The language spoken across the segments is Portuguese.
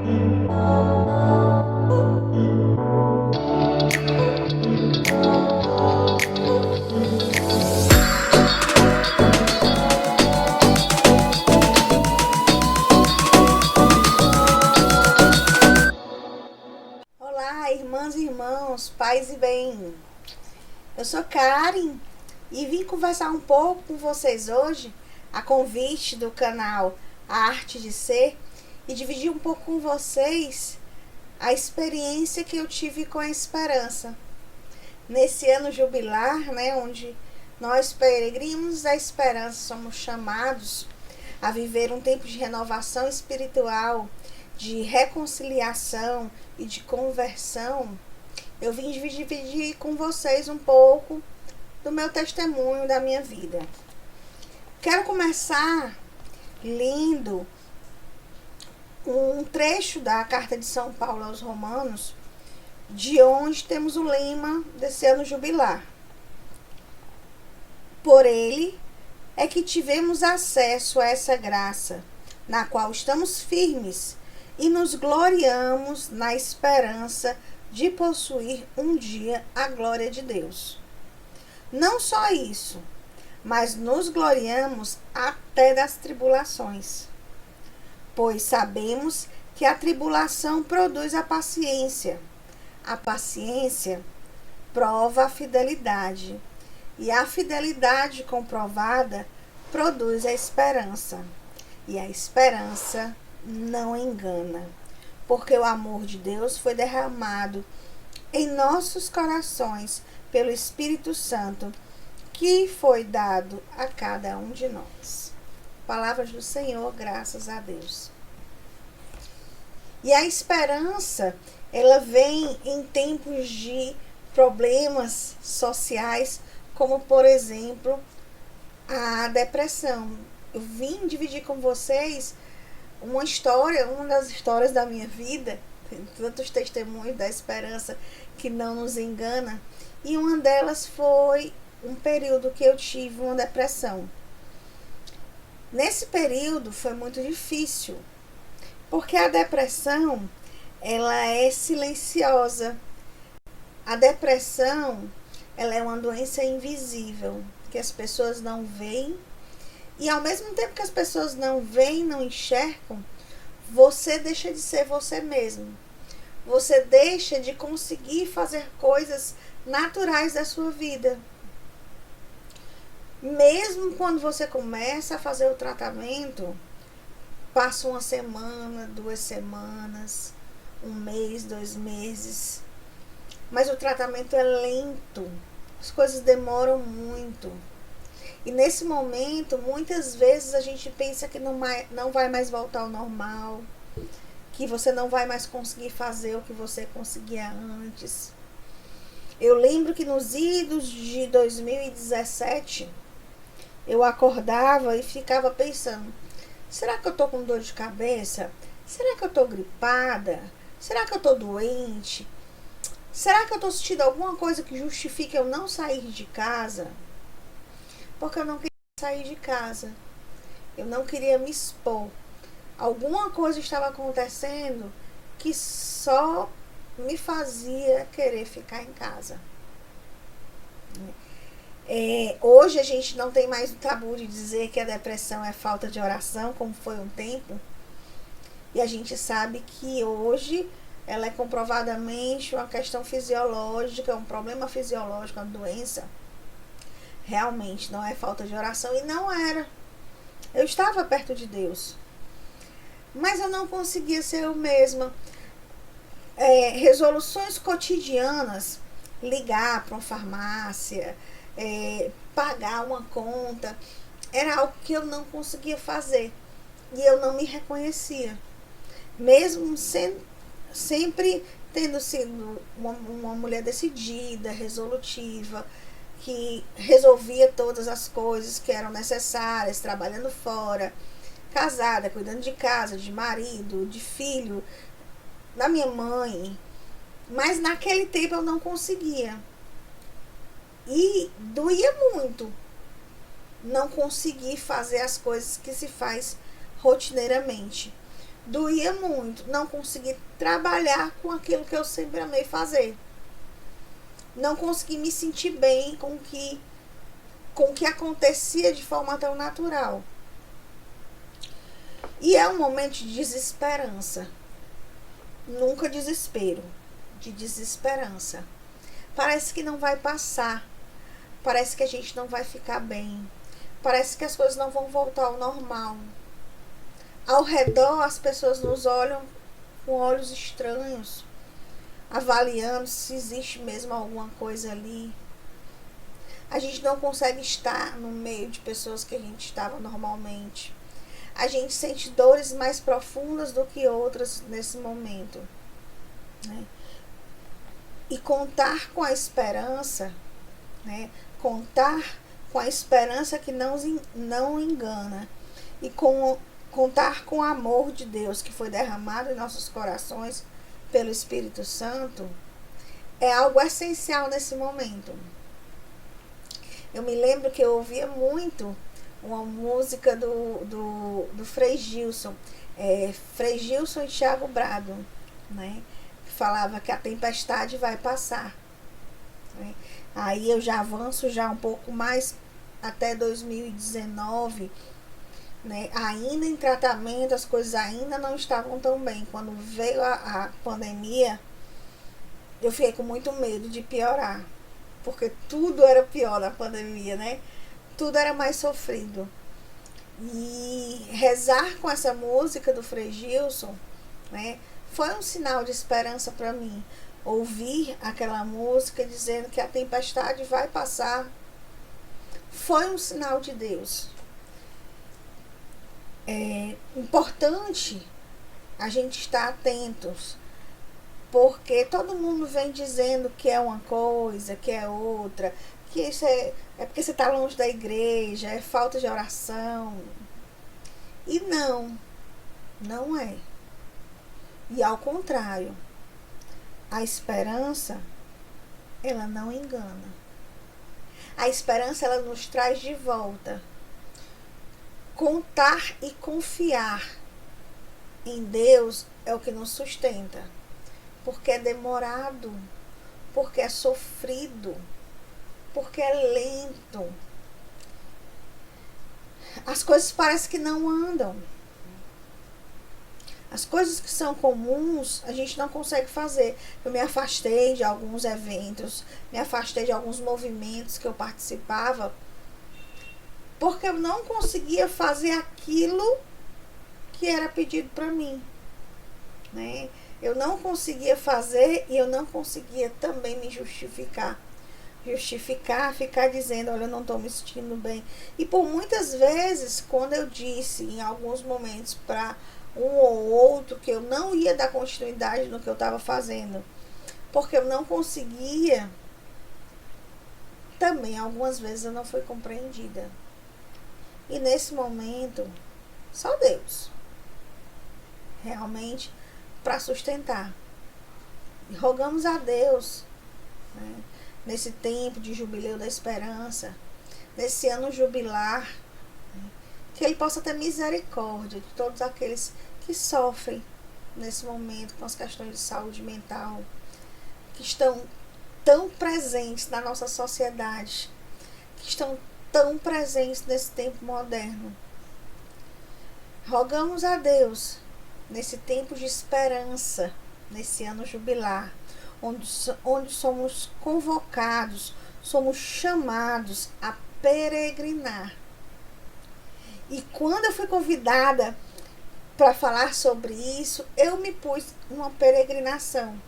Olá, irmãs e irmãos, paz e bem. Eu sou Karen e vim conversar um pouco com vocês hoje, a convite do canal A Arte de Ser, e dividir um pouco com vocês a experiência que eu tive com a esperança. Nesse ano jubilar, onde nós peregrinos da esperança somos chamados a viver um tempo de renovação espiritual, de reconciliação e de conversão, eu vim dividir com vocês um pouco do meu testemunho, da minha vida. Quero começar lendo um trecho da carta de São Paulo aos Romanos, de onde temos o lema desse ano jubilar. Por ele é que tivemos acesso a essa graça, na qual estamos firmes e nos gloriamos na esperança de possuir um dia a glória de Deus. Não só isso, mas nos gloriamos até das tribulações, pois sabemos que a tribulação produz a paciência prova a fidelidade, e a fidelidade comprovada produz a esperança, e a esperança não engana, porque o amor de Deus foi derramado em nossos corações pelo Espírito Santo, que foi dado a cada um de nós. Palavras do Senhor, graças a Deus. E a esperança, ela vem em tempos de problemas sociais, como, por exemplo, a depressão. Eu vim dividir com vocês uma das histórias da minha vida, tem tantos testemunhos da esperança que não nos engana, e uma delas foi um período que eu tive uma depressão. Nesse período foi muito difícil, porque a depressão, ela é silenciosa. A depressão, ela é uma doença invisível, que as pessoas não veem. E ao mesmo tempo que as pessoas não veem, não enxergam, você deixa de ser você mesmo. Você deixa de conseguir fazer coisas naturais da sua vida. Mesmo quando você começa a fazer o tratamento, passa uma semana, 2 semanas, 1 mês, 2 meses. Mas o tratamento é lento, as coisas demoram muito. E nesse momento, muitas vezes a gente pensa que não vai mais voltar ao normal, que você não vai mais conseguir fazer o que você conseguia antes. Eu lembro que nos idos de 2017, eu acordava e ficava pensando, será que eu tô com dor de cabeça? Será que eu tô gripada? Será que eu tô doente? Será que eu tô sentindo alguma coisa que justifique eu não sair de casa? Porque eu não queria sair de casa. Eu não queria me expor. Alguma coisa estava acontecendo que só me fazia querer ficar em casa. Hoje a gente não tem mais o tabu de dizer que a depressão é falta de oração, como foi um tempo. E a gente sabe que hoje ela é comprovadamente uma questão fisiológica, um problema fisiológico, uma doença. Realmente não é falta de oração, e não era. Eu estava perto de Deus, mas eu não conseguia ser eu mesma. Resoluções cotidianas, ligar para uma farmácia, pagar uma conta, era algo que eu não conseguia fazer, e eu não me reconhecia, mesmo sempre tendo sido uma mulher decidida, resolutiva, que resolvia todas as coisas que eram necessárias, trabalhando fora, casada, cuidando de casa, de marido, de filho, da minha mãe. Mas naquele tempo eu não conseguia. E doía muito não conseguir fazer as coisas que se faz rotineiramente. Doía muito não conseguir trabalhar com aquilo que eu sempre amei fazer. Não consegui me sentir bem com o que acontecia de forma tão natural. E é um momento de desesperança. Nunca desespero, de desesperança. Parece que não vai passar. Parece que a gente não vai ficar bem. Parece que as coisas não vão voltar ao normal. Ao redor, as pessoas nos olham com olhos estranhos, avaliando se existe mesmo alguma coisa ali. A gente não consegue estar no meio de pessoas que a gente estava normalmente. A gente sente dores mais profundas do que outras nesse momento, né? E contar com a esperança, né? Contar com a esperança que não engana. E contar com o amor de Deus que foi derramado em nossos corações pelo Espírito Santo é algo essencial nesse momento. Eu me lembro que eu ouvia muito uma música do Frei Gilson, Frei Gilson e Thiago Brado, né? Que falava que a tempestade vai passar, né? Aí eu já avanço já um pouco mais até 2019, né? Ainda em tratamento, as coisas ainda não estavam tão bem. Quando veio a pandemia, eu fiquei com muito medo de piorar, porque tudo era pior na pandemia, né? Tudo era mais sofrido. E rezar com essa música do Frei Gilson, né, foi um sinal de esperança para mim. Ouvir aquela música dizendo que a tempestade vai passar foi um sinal de Deus. É importante a gente estar atentos, porque todo mundo vem dizendo que é uma coisa, que é outra, que isso é porque você está longe da igreja, é falta de oração. E não é. E ao contrário, a esperança, ela não engana. A esperança, ela nos traz de volta. Contar e confiar em Deus é o que nos sustenta. Porque é demorado, porque é sofrido, porque é lento. As coisas parecem que não andam. As coisas que são comuns, a gente não consegue fazer. Eu me afastei de alguns eventos, me afastei de alguns movimentos que eu participava, porque eu não conseguia fazer aquilo que era pedido para mim, né? Eu não conseguia fazer e eu não conseguia também me justificar, ficar dizendo, olha, eu não estou me sentindo bem. E por muitas vezes, quando eu disse em alguns momentos para um ou outro que eu não ia dar continuidade no que eu estava fazendo, porque eu não conseguia, também algumas vezes eu não fui compreendida. E nesse momento, só Deus realmente para sustentar. E rogamos a Deus, né, nesse tempo de jubileu da esperança, nesse ano jubilar, né, que Ele possa ter misericórdia de todos aqueles que sofrem nesse momento com as questões de saúde mental, que estão tão presentes na nossa sociedade, que estão tão presentes nesse tempo moderno. Rogamos a Deus, nesse tempo de esperança, nesse ano jubilar, onde somos convocados, somos chamados a peregrinar. E quando eu fui convidada para falar sobre isso, eu me pus numa peregrinação.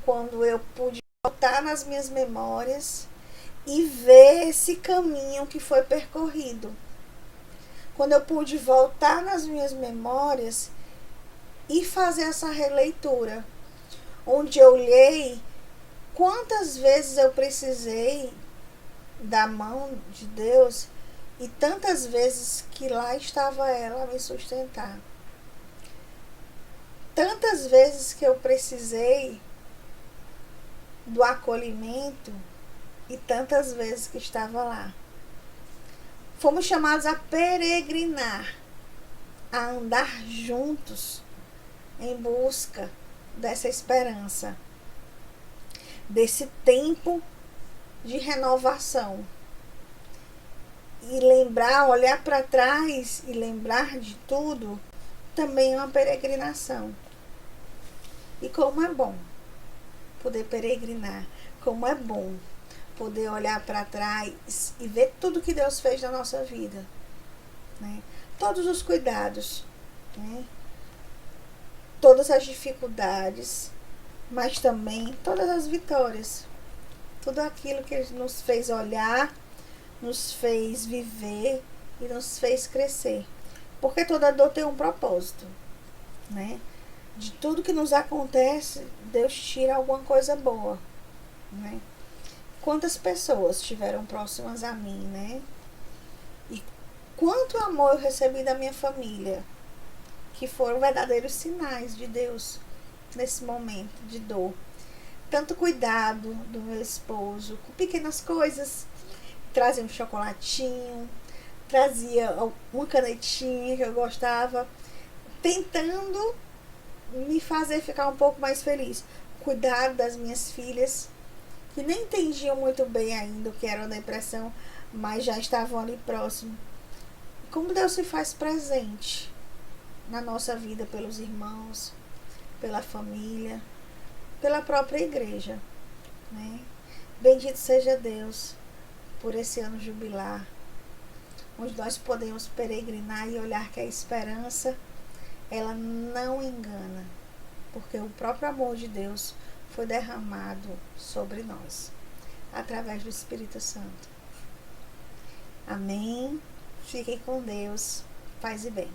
Quando eu pude voltar nas minhas memórias e ver esse caminho que foi percorrido. Quando eu pude voltar nas minhas memórias e fazer essa releitura, onde eu olhei quantas vezes eu precisei da mão de Deus e tantas vezes que lá estava ela a me sustentar. Tantas vezes que eu precisei do acolhimento e tantas vezes que estava lá. Fomos chamados a peregrinar. a andar juntos em busca dessa esperança, desse tempo de renovação. E lembrar, olhar para trás e lembrar de tudo, também é uma peregrinação. E como é bom poder peregrinar, como é bom poder olhar para trás e ver tudo que Deus fez na nossa vida, né? Todos os cuidados, né? Todas as dificuldades, mas também todas as vitórias. Tudo aquilo que Ele nos fez olhar, nos fez viver e nos fez crescer. Porque toda dor tem um propósito, né? De tudo que nos acontece, Deus tira alguma coisa boa, né? Quantas pessoas estiveram próximas a mim, né? E quanto amor eu recebi da minha família, que foram verdadeiros sinais de Deus nesse momento de dor. Tanto cuidado do meu esposo com pequenas coisas, trazia um chocolatinho, trazia uma canetinha que eu gostava, tentando me fazer ficar um pouco mais feliz. Cuidado das minhas filhas, que nem entendiam muito bem ainda o que era a depressão, mas já estavam ali próximo. Como Deus se faz presente na nossa vida pelos irmãos, pela família, pela própria igreja, né? Bendito seja Deus por esse ano jubilar, onde nós podemos peregrinar e olhar que a esperança, ela não engana, porque o próprio amor de Deus foi derramado sobre nós, através do Espírito Santo. Amém. Fiquem com Deus. Paz e bem.